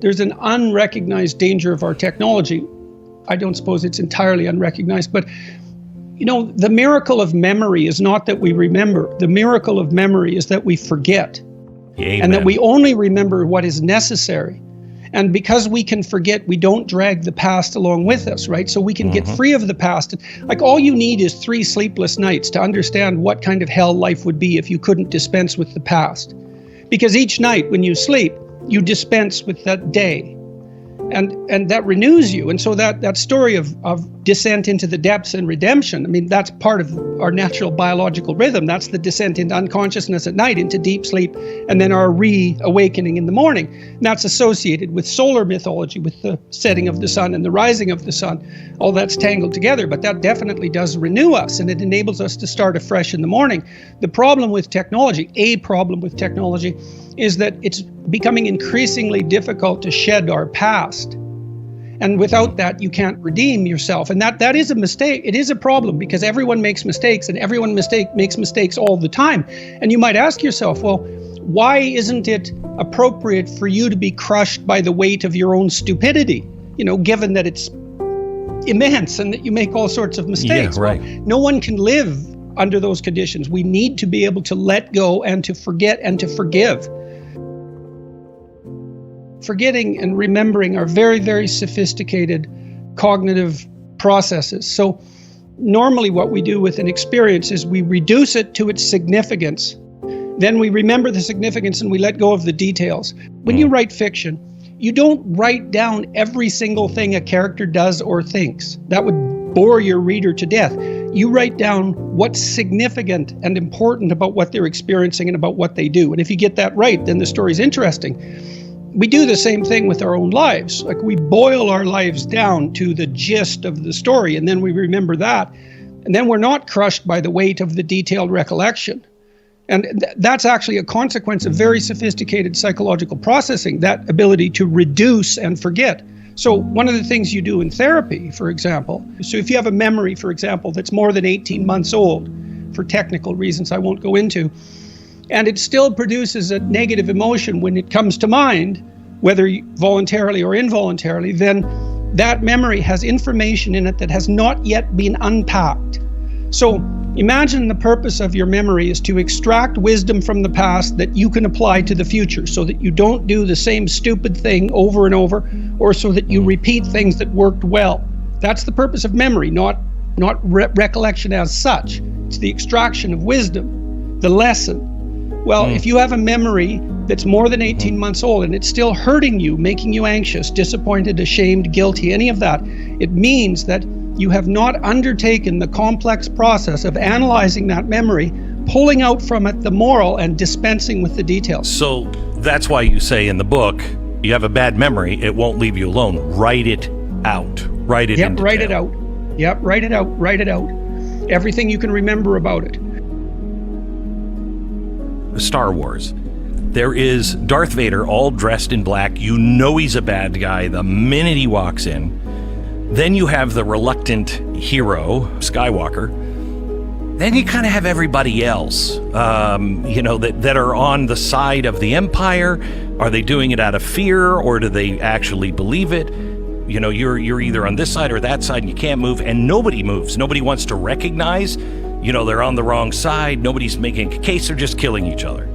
There's an unrecognized danger of our technology. I don't suppose it's entirely unrecognized, but the miracle of memory is not that we remember. The miracle of memory is that we forget. Amen. And that we only remember what is necessary. And because we can forget, we don't drag the past along with us, right? So we can get free of the past. Like, all you need is 3 sleepless nights to understand what kind of hell life would be if you couldn't dispense with the past. Because each night when you sleep, you dispense with that day. And that renews you. And so that story of descent into the depths and redemption, I mean, that's part of our natural biological rhythm. That's the descent into unconsciousness at night, into deep sleep, and then our reawakening in the morning. And that's associated with solar mythology, with the setting of the sun and the rising of the sun. All that's tangled together, but that definitely does renew us, and it enables us to start afresh in the morning. The problem with technology, is that it's becoming increasingly difficult to shed our past. And without that, you can't redeem yourself. And that is a mistake. It is a problem, because everyone makes mistakes, and everyone makes mistakes all the time. And you might ask yourself, well, why isn't it appropriate for you to be crushed by the weight of your own stupidity? Given that it's immense and that you make all sorts of mistakes. Yeah, right. Well, no one can live under those conditions. We need to be able to let go and to forget and to forgive. Forgetting and remembering are very, very sophisticated cognitive processes. So normally what we do with an experience is we reduce it to its significance. Then we remember the significance and we let go of the details. When you write fiction, you don't write down every single thing a character does or thinks. That would bore your reader to death. You write down what's significant and important about what they're experiencing and about what they do. And if you get that right, then the story's interesting. We do the same thing with our own lives. Like, we boil our lives down to the gist of the story, and then we remember that. And then we're not crushed by the weight of the detailed recollection. And that's actually a consequence of very sophisticated psychological processing, that ability to reduce and forget. So one of the things you do in therapy, for example, so if you have a memory, for example, that's more than 18 months old, for technical reasons I won't go into, and it still produces a negative emotion when it comes to mind, whether voluntarily or involuntarily, then that memory has information in it that has not yet been unpacked. So imagine the purpose of your memory is to extract wisdom from the past that you can apply to the future, so that you don't do the same stupid thing over and over, or so that you repeat things that worked well. That's the purpose of memory, not recollection as such. It's the extraction of wisdom, the lesson. Well, if you have a memory that's more than 18 months old and it's still hurting you, making you anxious, disappointed, ashamed, guilty, any of that, it means that you have not undertaken the complex process of analyzing that memory, pulling out from it the moral, and dispensing with the details. So that's why you say in the book, you have a bad memory, it won't leave you alone. Write it out. Write it in detail. Write it out. Yep, write it out. Write it out. Everything you can remember about it. Star Wars. There is Darth Vader all dressed in black. You know he's a bad guy the minute he walks in. Then you have the reluctant hero, Skywalker. Then you kind of have everybody else, that are on the side of the Empire. Are they doing it out of fear, or do they actually believe it? You're either on this side or that side, and you can't move, and nobody moves. Nobody wants to recognize they're on the wrong side. Nobody's making a case. They're just killing each other.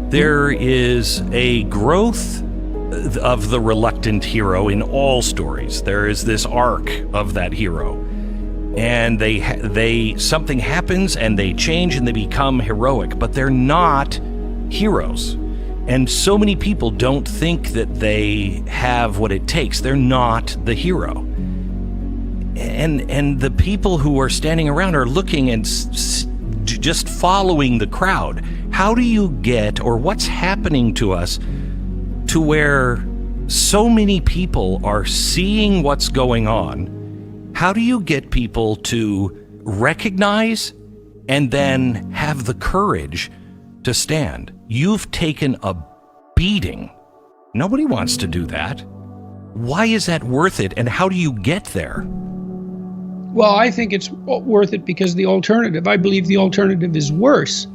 There is a growth of the reluctant hero in all stories. There is this arc of that hero, and they something happens and they change and they become heroic, but they're not heroes. And so many people don't think that they have what it takes. They're not the hero. And the people who are standing around are looking and just following the crowd. How do you get, or what's happening to us, to where so many people are seeing what's going on? How do you get people to recognize and then have the courage to stand? You've taken a beating. Nobody wants to do that. Why is that worth it, and how do you get there? Well, I think it's worth it because I believe the alternative is worse.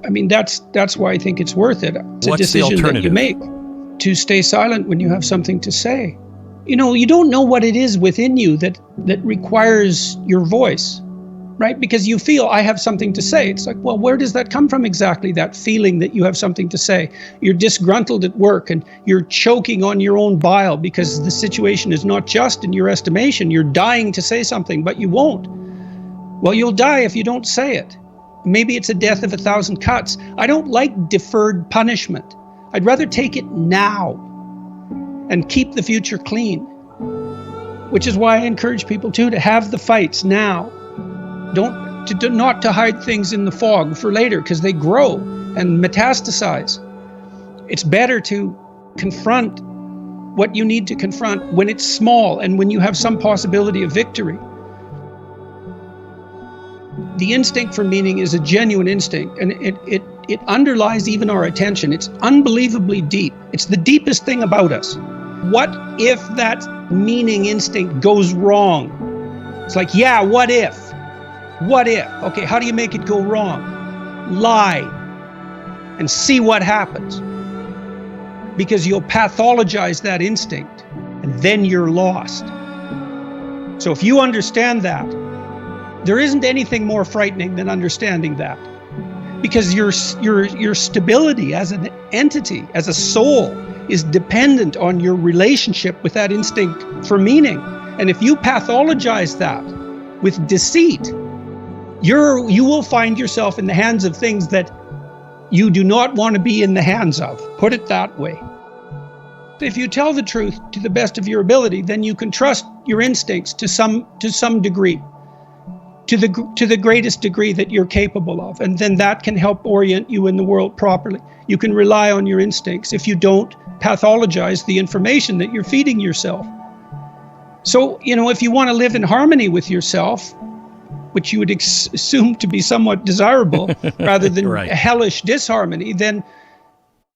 I mean, that's why I think it's worth it. It's What's a decision the that you make to stay silent when you have something to say. You know, you don't know what it is within you that requires your voice, right? Because you feel, I have something to say. It's like, well, where does that come from exactly, that feeling that you have something to say? You're disgruntled at work and you're choking on your own bile because the situation is not just in your estimation. You're dying to say something, but you won't. Well, you'll die if you don't say it. Maybe it's a death of 1,000 cuts. I don't like deferred punishment. I'd rather take it now and keep the future clean, which is why I encourage people to have the fights now. Not to hide things in the fog for later, because they grow and metastasize. It's better to confront what you need to confront when it's small and when you have some possibility of victory. The instinct for meaning is a genuine instinct, and it underlies even our attention. It's unbelievably deep. It's the deepest thing about us. What if that meaning instinct goes wrong? It's like, yeah, what if? What if? Okay, how do you make it go wrong? Lie and see what happens. Because you'll pathologize that instinct and then you're lost. So if you understand that, there isn't anything more frightening than understanding that. Because your stability as an entity, as a soul, is dependent on your relationship with that instinct for meaning. And if you pathologize that with deceit, you will find yourself in the hands of things that you do not want to be in the hands of. Put it that way. If you tell the truth to the best of your ability, then you can trust your instincts to some degree, to the greatest degree that you're capable of, and then that can help orient you in the world properly. You can rely on your instincts if you don't pathologize the information that you're feeding yourself. So, you know, if you want to live in harmony with yourself, which you would assume to be somewhat desirable rather than right. a hellish disharmony, then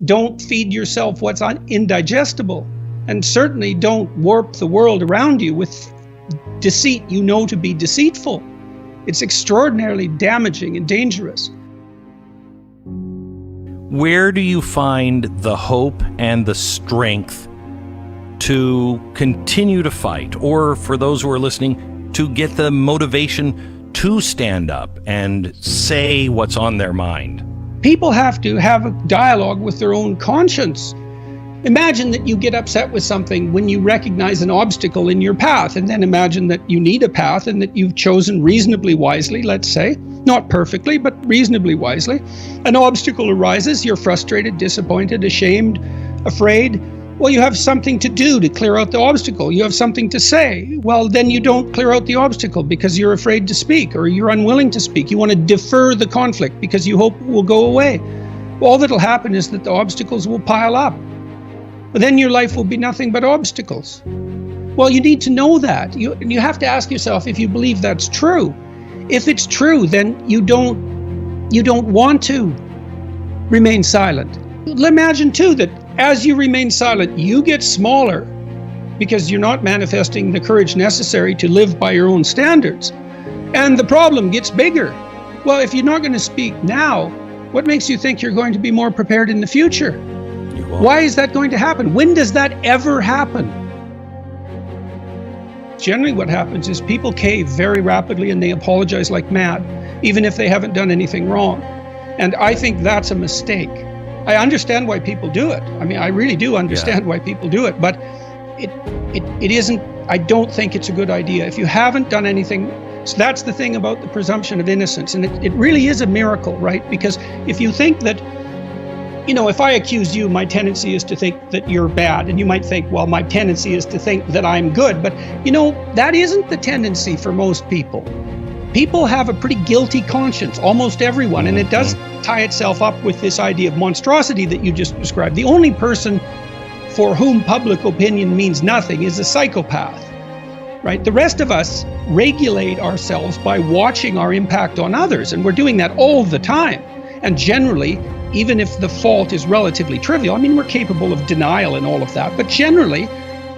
don't feed yourself what's indigestible, and certainly don't warp the world around you with deceit you know to be deceitful. It's extraordinarily damaging and dangerous. Where do you find the hope and the strength to continue to fight, or for those who are listening, to get the motivation to stand up and say what's on their mind? People have to have a dialogue with their own conscience. Imagine that you get upset with something when you recognize an obstacle in your path, and then imagine that you need a path and that you've chosen reasonably wisely, let's say, not perfectly, but reasonably wisely. An obstacle arises, you're frustrated, disappointed, ashamed, afraid. Well, you have something to do to clear out the obstacle. You have something to say. Well, then you don't clear out the obstacle because you're afraid to speak or you're unwilling to speak. You want to defer the conflict because you hope it will go away. All that'll happen is that the obstacles will pile up. But then your life will be nothing but obstacles. Well, you need to know that. You have to ask yourself if you believe that's true. If it's true, then you don't want to remain silent. Imagine too that as you remain silent, you get smaller because you're not manifesting the courage necessary to live by your own standards. And the problem gets bigger. Well, if you're not going to speak now, what makes you think you're going to be more prepared in the future? Why is that going to happen? When does that ever happen? Generally what happens is people cave very rapidly and they apologize like mad, even if they haven't done anything wrong. And I think that's a mistake. I understand why people do it. I mean, I really do understand why people do it, but it isn't, I don't think it's a good idea. If you haven't done anything, so that's the thing about the presumption of innocence. And it really is a miracle, right? Because if you think that, you know, if I accuse you, my tendency is to think that you're bad. And you might think, well, my tendency is to think that I'm good. But, you know, that isn't the tendency for most people. People have a pretty guilty conscience, almost everyone, and it does tie itself up with this idea of monstrosity that you just described. The only person for whom public opinion means nothing is a psychopath, right? The rest of us regulate ourselves by watching our impact on others, and we're doing that all the time. And generally, even if the fault is relatively trivial, I mean, we're capable of denial and all of that, but generally,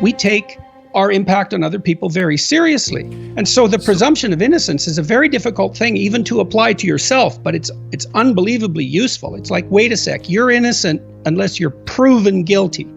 we take our impact on other people very seriously. And so the presumption of innocence is a very difficult thing even to apply to yourself, but it's unbelievably useful. It's like, wait a sec, you're innocent unless you're proven guilty.